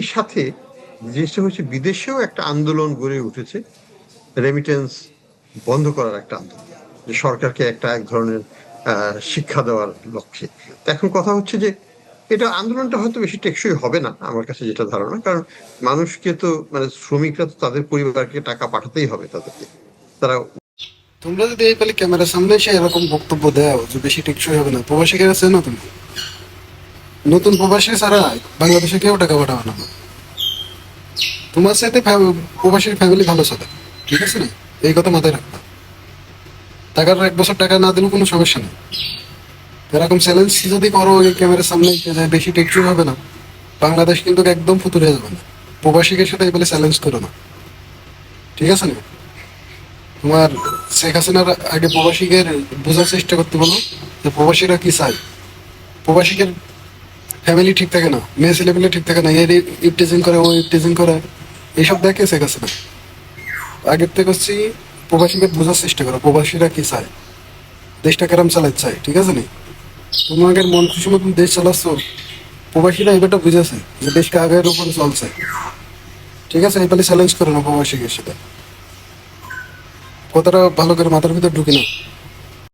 এর সাথে জিনিসটা হচ্ছে বিদেশেও একটা আন্দোলন গড়ে উঠেছে রেমিটেন্স বন্ধ করার একটা আন্দোলন, যে সরকারকে একটা এক ধরনের শিক্ষা দেওয়ার লক্ষ্যে। তো এখন কথা হচ্ছে যে এটা আন্দোলনটা হয়তো বেশি টেকসই হবে না, আমার কাছে যেটা ধারণা। কারণ মানুষকে তো মানে শ্রমিকরা তো তাদের পরিবারকে টাকা পাঠাতেই হবে তাদেরকে। তারা তোমরা যদি এই পেলে ক্যামেরার সামনে এসে এরকম বক্তব্য দাও যে বেশি টেকসই হবে না, প্রবাসীকে আছে না তুমি, নতুন প্রবাসী ছাড়া বাংলাদেশে কেউ টাকা পাঠাবে না। তোমার সাথে প্রবাসীর ফ্যামিলি ভালো চলে, ঠিক আছে না? এই কথা মাথায় রাখবা। টাকার 1 বছর টাকা না দিলেও কোনো সমস্যা নেই। এরকম চ্যালেঞ্জ যদি করো এই ক্যামেরার সামনে যে বেশি টেকসই হবে না, বাংলাদেশ কিন্তু একদম ফুতুরে যাবে না। প্রবাসীকে সাথে এই বলে চ্যালেঞ্জ করো না, ঠিক আছে না? তোমার শেখ হাসিনার আগে প্রবাসীকে বোঝার চেষ্টা করতে বলো যে প্রবাসীরা কি চায়। প্রবাসীকে ফ্যামিলি ঠিক থাকে না, মেয়ে ছেলেপেলে ঠিক থাকে না, এর ইপটিজিং করে, ও ইপটিজিং করে, এইসব দেখে শেখ হাসিনা। আগের থেকে হচ্ছে প্রবাসীকে বোঝার চেষ্টা করো প্রবাসীরা কি চায়, দেশটা কেরাম চালাতে চায়, ঠিক আছে নি? তোমাদের মন খুশি মতন দেশ চালাচ্ছ, প্রবাসীরা এবারটা বুঝেছে যে দেশকে আগের উপরে চলছে, ঠিক আছে? এবারে চ্যালেঞ্জ করে না প্রবাসীকে, সেটা কথাটা ভালো করে মাথার ভিতর ঢুকে না।